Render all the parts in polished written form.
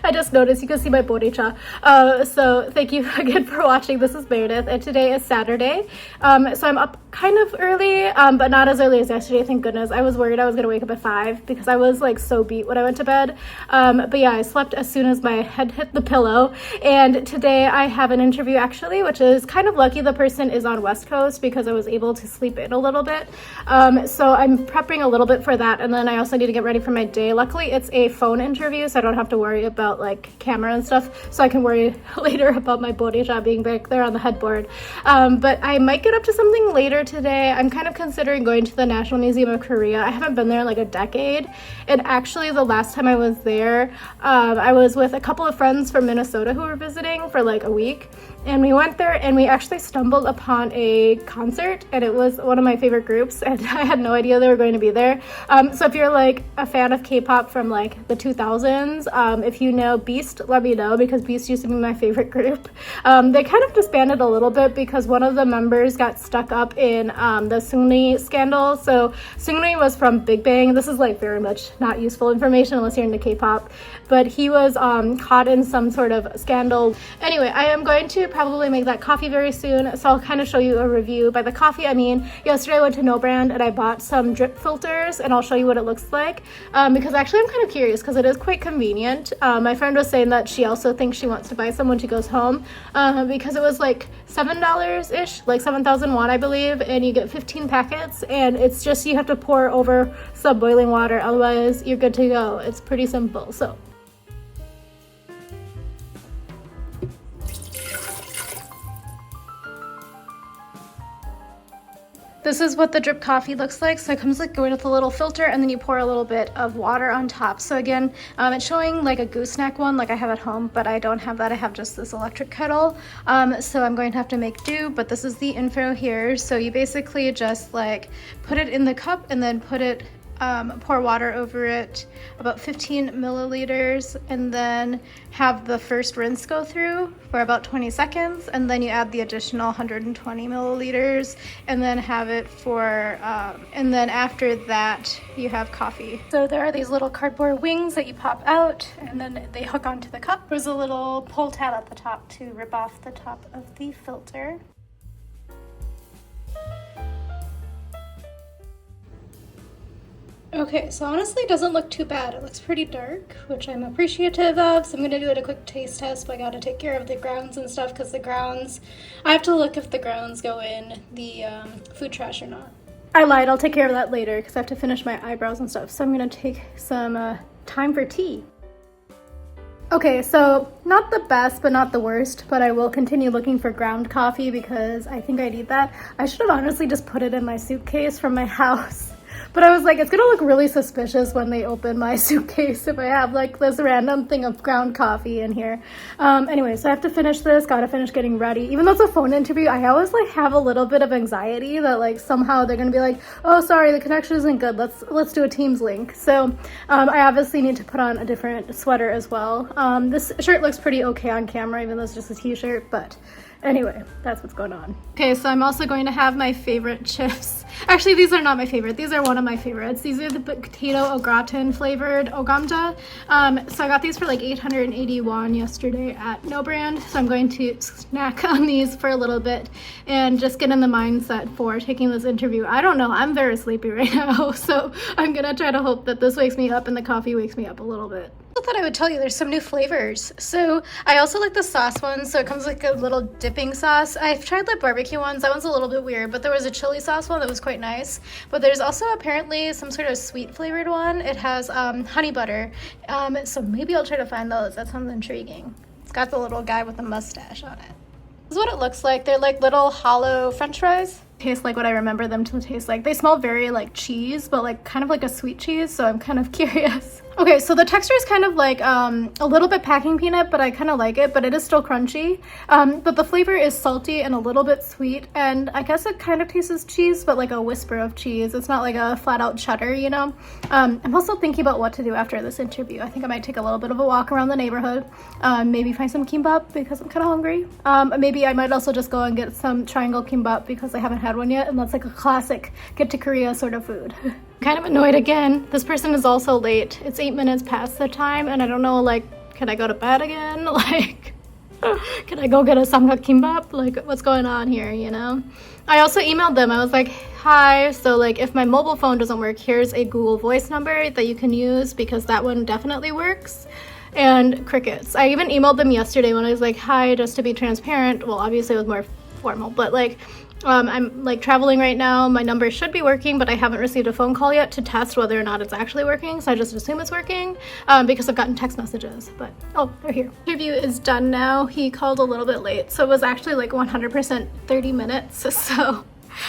I just noticed you can see my bodecha. So thank you again for watching. This is Meredith, and today is Saturday. So I'm up kind of early, but not as early as yesterday, thank goodness. I was worried I was gonna wake up at 5 because I was like so beat when I went to bed. But yeah, I slept as soon as my head hit the pillow. And today I have an interview actually, which is kind of lucky the person is on West Coast because I was able to sleep in a little bit. So I'm prepping a little bit for that, and then I also need to get ready for my day. Luckily it's a phone interview, so I don't have to worry about like camera and stuff, so I can worry later about my bodecha being back there on the headboard. But I might get up to something later today. I'm kind of considering going to the National Museum of Korea. I haven't been there in like a decade, and actually the last time I was there, I was with a couple of friends from Minnesota who were visiting for like a week, and we went there and we actually stumbled upon a concert, and it was one of my favorite groups, and I had no idea they were going to be there. So if you're like a fan of K-pop from like the 2000s, if you know Beast, let me know, because Beast used to be my favorite group. They kind of disbanded a little bit because one of the members got stuck up in the Seungri scandal. So Seungri was from Big Bang. This is like very much not useful information unless you're into K-pop, but he was caught in some sort of scandal. Anyway, I am going to probably make that coffee very soon, so I'll kind of show you a review. By the coffee I mean, yesterday I went to No Brand and I bought some drip filters, and I'll show you what it looks like, because actually I'm kind of curious because it is quite convenient. My friend was saying that she also thinks she wants to buy some when she goes home, because it was like $7-ish, like 7,000 won I believe, and you get 15 packets, and it's just you have to pour over some boiling water, otherwise you're good to go. It's pretty simple. So this is what the drip coffee looks like. So it comes like going with a little filter, and then you pour a little bit of water on top. So again, it's showing like a gooseneck one like I have at home, but I don't have that. I have just this electric kettle. So I'm going to have to make do, but this is the info here. So you basically just like put it in the cup and then put it, pour water over it, about 15 milliliters, and then have the first rinse go through for about 20 seconds, and then you add the additional 120 milliliters, and then have it for, and then after that you have coffee. So there are these little cardboard wings that you pop out, and then they hook onto the cup. There's a little pull tab at the top to rip off the top of the filter. Okay, so honestly it doesn't look too bad. It looks pretty dark, which I'm appreciative of, so I'm gonna do it a quick taste test, but I gotta take care of the grounds and stuff, because the grounds, I have to look if the grounds go in the food trash or not. I lied, I'll take care of that later, because I have to finish my eyebrows and stuff, so I'm gonna take some time for tea. Okay, so not the best, but not the worst, but I will continue looking for ground coffee because I think I need that. I should have honestly just put it in my suitcase from my house. But I was like, it's gonna look really suspicious when they open my suitcase if I have like this random thing of ground coffee in here. Anyway, so I have to finish this, gotta finish getting ready. Even though it's a phone interview, I always like have a little bit of anxiety that like somehow they're gonna be like, oh sorry, the connection isn't good, let's do a Teams link. So I obviously need to put on a different sweater as well. This shirt looks pretty okay on camera, even though it's just a t-shirt, but anyway, that's what's going on. Okay, so I'm also going to have my favorite chips. Actually, these are not my favorite. These are one of my favorites. These are the potato au gratin flavored ogamja. So I got these for like 880 won yesterday at No Brand. So I'm going to snack on these for a little bit and just get in the mindset for taking this interview. I don't know, I'm very sleepy right now, so I'm gonna try to hope that this wakes me up and the coffee wakes me up a little bit. I thought I would tell you there's some new flavors. So I also like the sauce ones, so it comes like a little dipping sauce. I've tried the barbecue ones, that one's a little bit weird, but there was a chili sauce one that was quite nice. But there's also apparently some sort of sweet flavored one. It has honey butter, so maybe I'll try to find those. That sounds intriguing. It's got the little guy with the mustache on it. This is what it looks like. They're like little hollow french fries. Taste like what I remember them to taste like. They smell very like cheese, but like kind of like a sweet cheese, so I'm kind of curious. Okay, so the texture is kind of like a little bit packing peanut, but I kind of like it, but it is still crunchy. But the flavor is salty and a little bit sweet, and I guess it kind of tastes cheese, but like a whisper of cheese. It's not like a flat out cheddar, you know? I'm also thinking about what to do after this interview. I think I might take a little bit of a walk around the neighborhood, maybe find some kimbap because I'm kind of hungry. Maybe I might also just go and get some triangle kimbap because I haven't had one yet, and that's like a classic get to Korea sort of food. Kind of annoyed again. This person is also late. It's 8 minutes past the time, and I don't know like Can I go to bed again? Like, can I go get a samgak kimbap? Like, what's going on here, you know? I also emailed them. I was like, hi, so like if my mobile phone doesn't work, here's a Google Voice number that you can use because that one definitely works. And crickets. I even emailed them yesterday when I was like, hi, just to be transparent. Well, obviously it was more formal, but like, I'm like traveling right now. My number should be working, but I haven't received a phone call yet to test whether or not it's actually working. So I just assume it's working because I've gotten text messages, but oh, they're here. Interview is done now. He called a little bit late. So it was actually like 100% 30 minutes. So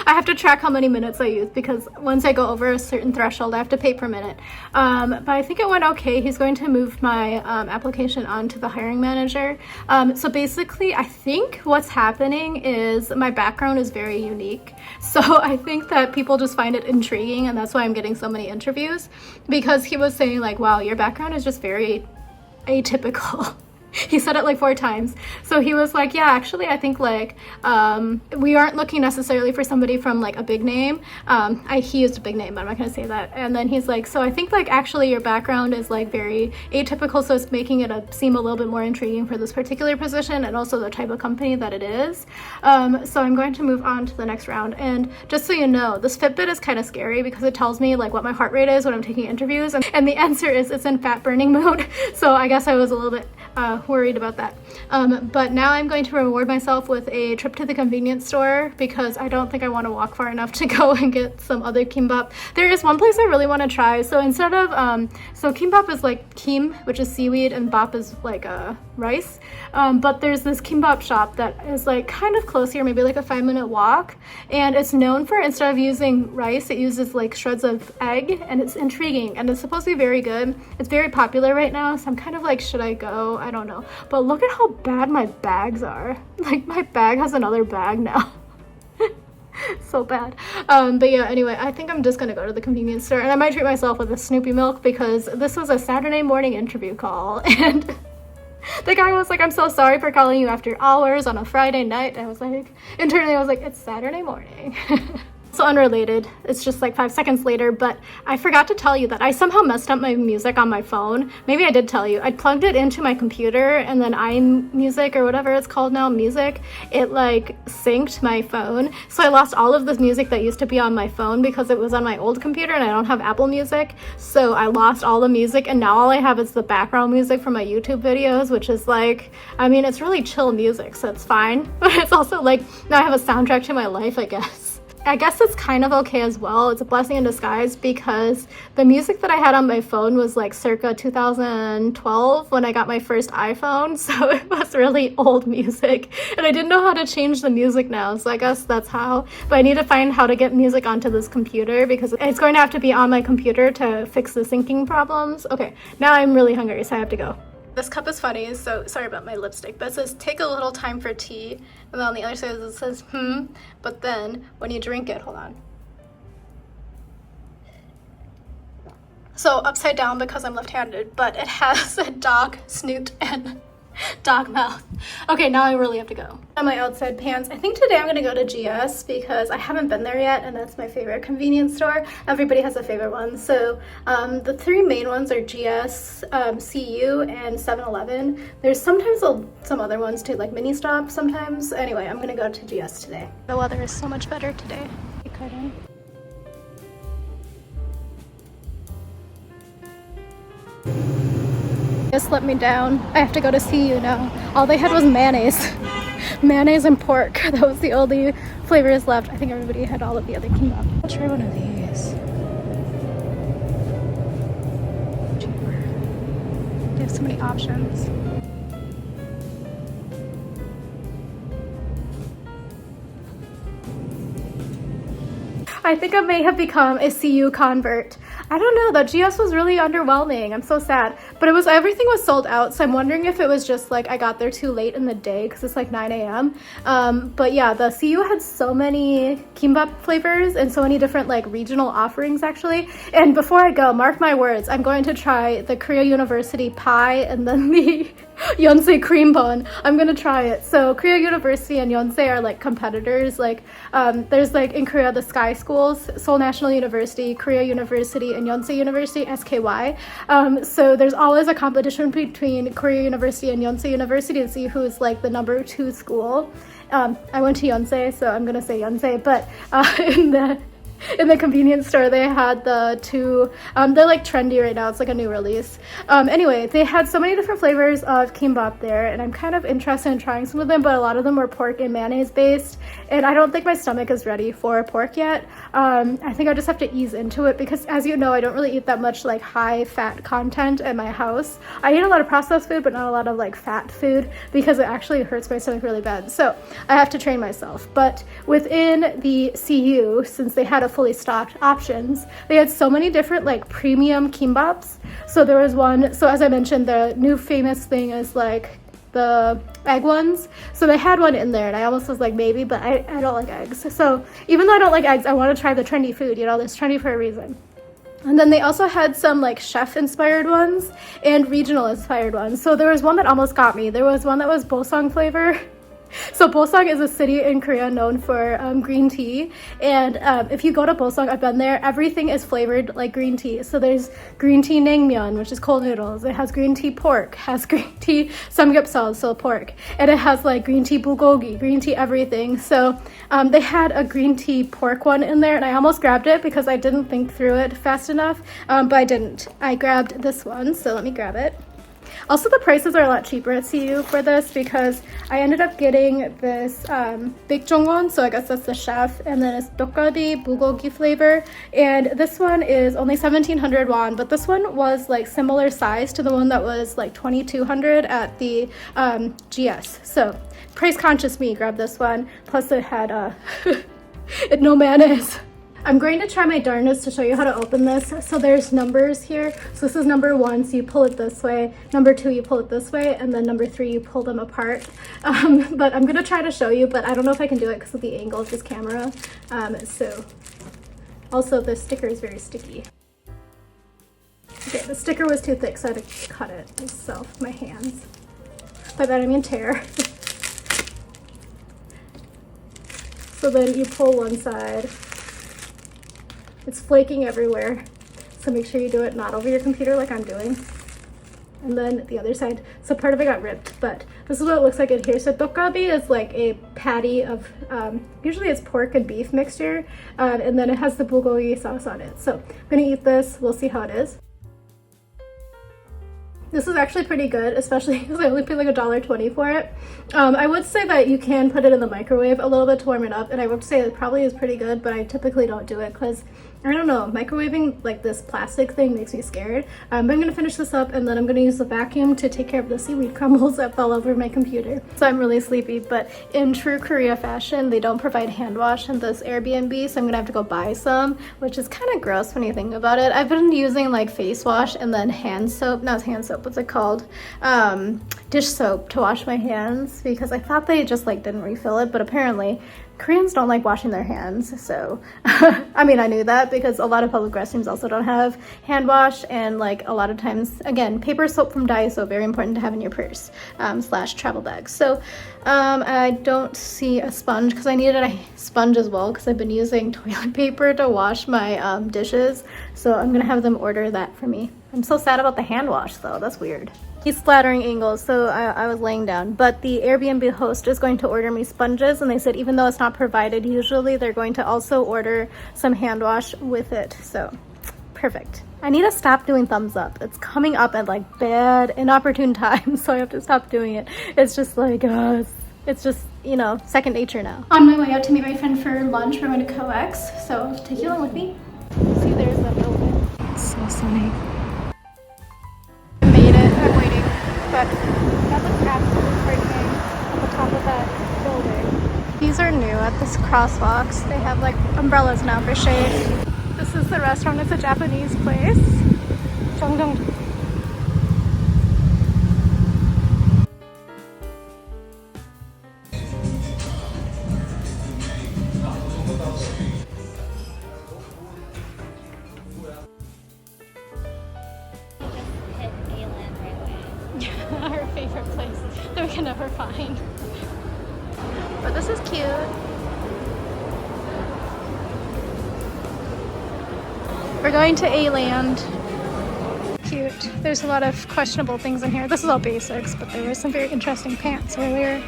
I have to track how many minutes I use because once I go over a certain threshold, I have to pay per minute. But I think it went okay. He's going to move my application on to the hiring manager. So basically, I think what's happening is my background is very unique. So I think that people just find it intriguing, and that's why I'm getting so many interviews, because he was saying like, wow, your background is just very atypical. He said it like 4 times. So he was like, yeah, actually, I think like we aren't looking necessarily for somebody from like a big name. He used a big name, but I'm not going to say that. And then he's like, so I think like actually your background is like very atypical. So it's making it seem a little bit more intriguing for this particular position and also the type of company that it is. So I'm going to move on to the next round. And just so you know, this Fitbit is kind of scary because it tells me like what my heart rate is when I'm taking interviews. And the answer is it's in fat burning mode. So I guess I was a little bit worried about that. But now I'm going to reward myself with a trip to the convenience store because I don't think I want to walk far enough to go and get some other kimbap. There is one place I really want to try. So instead of, so kimbap is like kim, which is seaweed, and bap is like rice. But there's this kimbap shop that is like kind of close here, maybe like a 5-minute walk. And it's known for, instead of using rice, it uses like shreds of egg, and it's intriguing and it's supposed to be very good. It's very popular right now. So I'm kind of like, should I go? I don't know. But look at how bad my bags are. Like my bag has another bag now. So bad. But yeah, anyway, I think I'm just gonna go to the convenience store, and I might treat myself with a Snoopy milk because this was a Saturday morning interview call, and the guy was like, I'm so sorry for calling you after hours on a Friday night. I was like, internally I was like, it's Saturday morning. So unrelated, it's just like 5 seconds later, but I forgot to tell you that I somehow messed up my music on my phone. Maybe I did tell you. I plugged it into my computer, and then iMusic or whatever it's called now, music, it like synced my phone. So I lost all of this music that used to be on my phone because it was on my old computer and I don't have Apple Music. So I lost all the music, and now all I have is the background music from my YouTube videos, which is like, I mean, it's really chill music, so it's fine. But it's also like, now I have a soundtrack to my life, I guess. I guess it's kind of okay as well. It's a blessing in disguise because the music that I had on my phone was like circa 2012 when I got my first iPhone. So it was really old music, and I didn't know how to change the music now. So I guess that's how, but I need to find how to get music onto this computer because it's going to have to be on my computer to fix the syncing problems. Okay, now I'm really hungry, so I have to go. This cup is funny, so sorry about my lipstick, but it says take a little time for tea, and then on the other side it says but then when you drink it, hold on. So upside down because I'm left-handed, but it has a dog snoot and dog mouth. Okay, now I really have to go. On my outside pants, I think today I'm gonna go to GS because I haven't been there yet, and that's my favorite convenience store. Everybody has a favorite one. So the 3 main ones are GS, CU, and 7-Eleven. There's sometimes some other ones too, like Mini Stop sometimes. Anyway, I'm gonna go to GS today. The weather is so much better today. Just let me down. I have to go to CU now. All they had was mayonnaise. Mayonnaise and pork. That was the only flavors left. I think everybody had all of the other kimbap. I'll try one of these. Cheaper. They have so many options. I think I may have become a CU convert. I don't know, that GS was really underwhelming. I'm so sad. But everything was sold out, so I'm wondering if it was just like I got there too late in the day because it's like 9 a.m. But yeah, the CU had so many kimbap flavors and so many different like regional offerings actually. And before I go, mark my words, I'm going to try the Korea University pie and then the Yonsei cream bun. I'm gonna try it. So Korea University and Yonsei are like competitors. Like there's like in Korea the Sky Schools, Seoul National University, Korea University, and Yonsei University, SKY. So there's always a competition between Korea University and Yonsei University to see who's like the number 2 school. I went to Yonsei, so I'm gonna say Yonsei, but in the convenience store they had the 2 they're like trendy right now, it's like a new release. Anyway, they had so many different flavors of kimbap there, and I'm kind of interested in trying some of them, but a lot of them were pork and mayonnaise based, and I don't think my stomach is ready for pork yet. I think I just have to ease into it because, as you know, I don't really eat that much like high fat content at my house. I eat a lot of processed food but not a lot of like fat food because it actually hurts my stomach really bad, so I have to train myself. But within the CU, since they had a fully stocked options, they had so many different like premium kimbaps. So there was one, so as I mentioned, the new famous thing is like the egg ones, so they had one in there and I almost was like maybe, but I don't like eggs. So even though I don't like eggs, I want to try the trendy food, you know, it's trendy for a reason. And then they also had some like chef inspired ones and regional inspired ones. So there was one that almost got me. There was one that was Bosang flavor. So Bosang is a city in Korea known for green tea, and if you go to Bosang, I've been there, everything is flavored like green tea. So there's green tea naengmyeon, which is cold noodles, it has green tea pork, has green tea samgyeopsal, so pork, and it has like green tea bulgogi, green tea everything. So they had a green tea pork one in there, and I almost grabbed it because I didn't think through it fast enough, but I didn't. I grabbed this one, so let me grab it. Also, the prices are a lot cheaper at CU for this because I ended up getting this Big Jongwon, so I guess that's the chef, and then it's dokkabi bulgogi flavor, and this one is only 1,700 won, but this one was like similar size to the one that was like 2,200 at the GS. So price conscious me grabbed this one, plus it had no mayonnaise. I'm going to try my darndest to show you how to open this. So there's numbers here. So this is number 1, so you pull it this way. Number 2, you pull it this way. And then number 3, you pull them apart. But I'm gonna try to show you, but I don't know if I can do it because of the angle of this camera. So also the sticker is very sticky. Okay, the sticker was too thick, so I had to cut it myself with my hands. By that I mean tear. So then you pull one side. It's flaking everywhere, so make sure you do it not over your computer like I'm doing. And then the other side, so part of it got ripped, but this is what it looks like in here. So dokkabi is like a patty of, usually it's pork and beef mixture, and then it has the bulgogi sauce on it. So I'm gonna eat this, we'll see how it is. This is actually pretty good, especially because I only paid like $1.20 for it. I would say that you can put it in the microwave a little bit to warm it up, and I would say it probably is pretty good, but I typically don't do it because, I don't know, microwaving like this plastic thing makes me scared. But I'm going to finish this up, and then I'm going to use the vacuum to take care of the seaweed crumbles that fell over my computer. So I'm really sleepy, but in true Korea fashion, they don't provide hand wash in this Airbnb, so I'm going to have to go buy some, which is kind of gross when you think about it. I've been using like face wash and then hand soap, not hand soap, what's it called? Dish soap to wash my hands because I thought they just like didn't refill it, but apparently Koreans don't like washing their hands, so I mean, I knew that because a lot of public restrooms also don't have hand wash, and like a lot of times, again, paper soap from Daiso, very important to have in your purse slash travel bag. So I don't see a sponge because I needed a sponge as well because I've been using toilet paper to wash my dishes, so I'm gonna have them order that for me. I'm so sad about the hand wash though, that's weird. He's splattering angles, so I was laying down. But the Airbnb host is going to order me sponges, and they said even though it's not provided, usually they're going to also order some hand wash with it. So, perfect. I need to stop doing thumbs up. It's coming up at like bad, inopportune times, so I have to stop doing it. It's just like, it's just, you know, second nature now. On my way out to meet my friend for lunch, we're going to Coex, so take you along with me. See, there's that building. It's so sunny. I'm waiting, but that looks absolutely frightening at the top of that building. These are new at this crosswalks. They have like umbrellas now for shade. This is the restaurant. It's a Japanese place. 정정. Our favorite place that we can never find. But this is cute. We're going to A-Land. Cute. There's a lot of questionable things in here. This is all basics, but there were some very interesting pants earlier.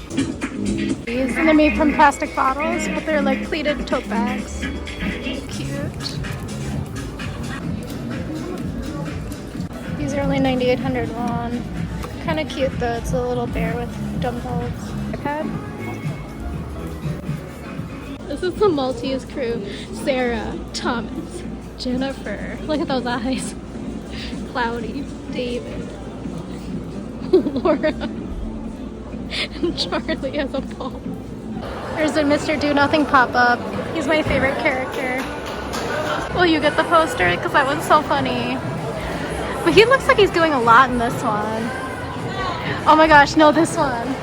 These, and they're made from plastic bottles, but they're like pleated tote bags. Cute. These are only 9,800 won. Kind of cute though. It's a little bear with dumbbells. iPad. This is the Maltese crew. Sarah, Thomas, Jennifer. Look at those eyes. Cloudy, David, Laura, and Charlie as a ball. There's a Mr. Do Nothing pop-up. He's my favorite character. Will you get the poster? Because that one's so funny. But he looks like he's doing a lot in this one. Oh my gosh, no, this one.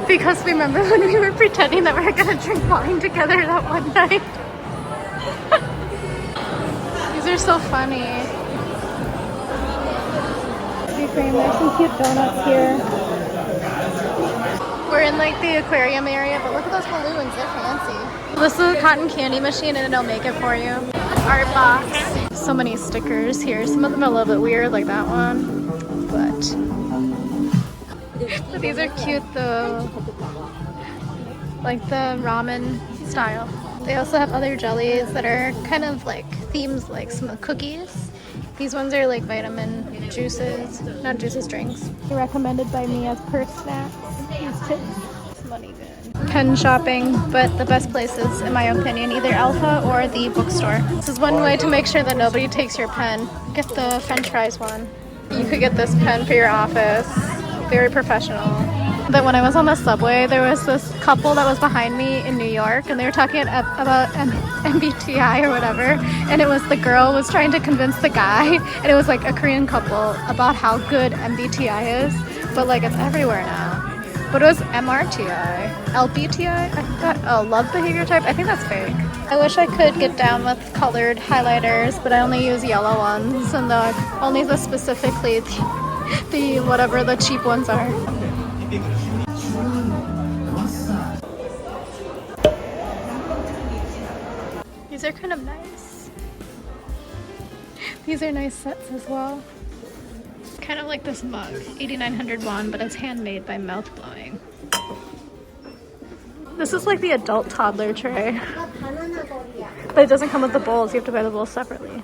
Because remember when we were pretending that we were gonna drink wine together that one night? These are so funny. There's some cute donuts here. We're in like the aquarium area, but look at those balloons, they're fancy. This is a cotton candy machine and it'll make it for you. Art box. So many stickers here. Some of them are a little bit weird, like that one. But these are cute though. Like the ramen style. They also have other jellies that are kind of like themes, like some of the cookies. These ones are like vitamin juices, not juices, drinks. They're recommended by me as purse snacks. These tips. It's money good. Pen shopping, but the best places, in my opinion, either Alpha or the bookstore. This is one way to make sure that nobody takes your pen. Get the French fries one. You could get this pen for your office. Very professional. That when I was on the subway, there was this couple that was behind me in New York, and they were talking about MBTI or whatever, and it was the girl was trying to convince the guy, and it was like a Korean couple, about how good MBTI is, but like it's everywhere now. But it was MRTI, LBTI, love behavior type. I think that's fake. I wish I could get down with colored highlighters, but I only use yellow ones, and only the specifically the whatever the cheap ones are. These are kind of nice. These are nice sets as well. Kind of like this mug, 8,900 won, but it's handmade by mouth blowing. This is like the adult toddler tray. But it doesn't come with the bowls, you have to buy the bowls separately.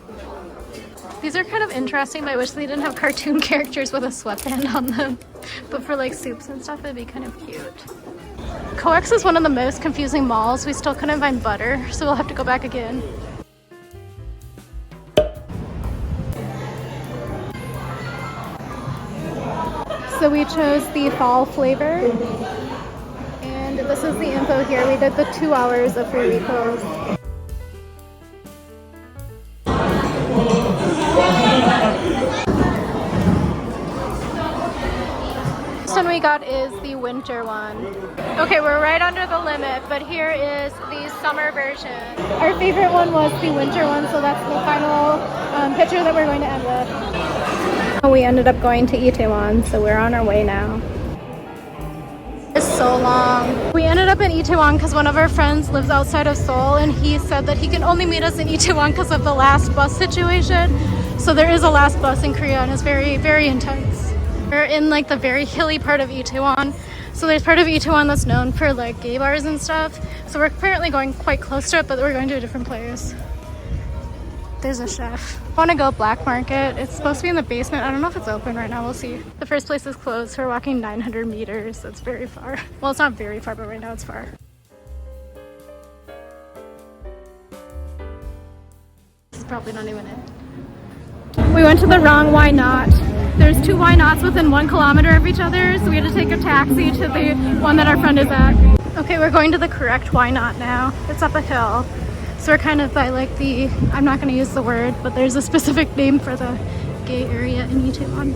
These are kind of interesting, but I wish they didn't have cartoon characters with a sweatband on them. But for like soups and stuff, it'd be kind of cute. Coex is one of the most confusing malls. We still couldn't find butter, so we'll have to go back again. So we chose the fall flavor. And this is the info here. We did the 2 hours of free refills. This one we got is the winter one. Okay, we're right under the limit, but here is the summer version. Our favorite one was the winter one, so that's the final picture that we're going to end with. We ended up going to Itaewon, so we're on our way now. It's so long. We ended up in Itaewon because one of our friends lives outside of Seoul, and he said that he can only meet us in Itaewon because of the last bus situation. So there is a last bus in Korea, and it's very, very intense. We're in like the very hilly part of Itaewon. So there's part of Itaewon that's known for like gay bars and stuff. So we're apparently going quite close to it, but we're going to a different place. There's a chef. I want to go black market. It's supposed to be in the basement. I don't know if it's open right now. We'll see. The first place is closed. So we're walking 900 meters. That's very far. Well, it's not very far, but right now it's far. This is probably not even it. We went to the wrong Why Not. There's 2 Why Nots within 1 kilometer of each other, so we had to take a taxi to the one that our friend is at. Okay, we're going to the correct Why Not now. It's up a hill. So we're kind of by like the, I'm not going to use the word, but there's a specific name for the gay area in Itaewon.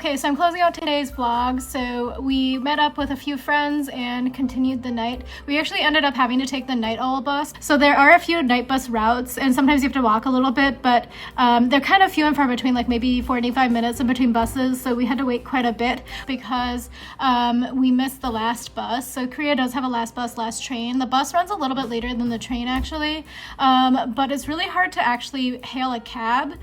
Okay, so I'm closing out today's vlog. So we met up with a few friends and continued the night. We actually ended up having to take the night owl bus. So there are a few night bus routes, and sometimes you have to walk a little bit, but they're kind of few and far between, like maybe 45 minutes in between buses. So we had to wait quite a bit because we missed the last bus. So Korea does have a last bus, last train. The bus runs a little bit later than the train actually, but it's really hard to actually hail a cab,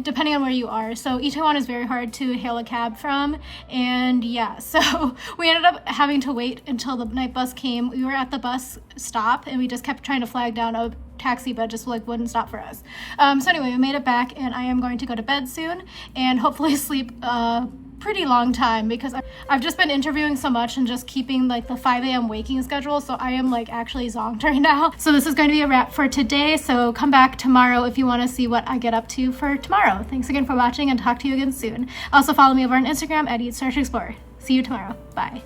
depending on where you are. So Itaewon is very hard to hail a cab from, and yeah, so we ended up having to wait until the night bus came. We were at the bus stop and we just kept trying to flag down a taxi, but just like wouldn't stop for us. So anyway, we made it back, and I am going to go to bed soon and hopefully sleep pretty long time because I've just been interviewing so much and just keeping like the 5 a.m. waking schedule, so I am like actually zonked right now. So this is going to be a wrap for today, so come back tomorrow if you want to see what I get up to for tomorrow. Thanks again for watching, and talk to you again soon. Also follow me over on Instagram at Eat Search Explore. See you tomorrow. Bye.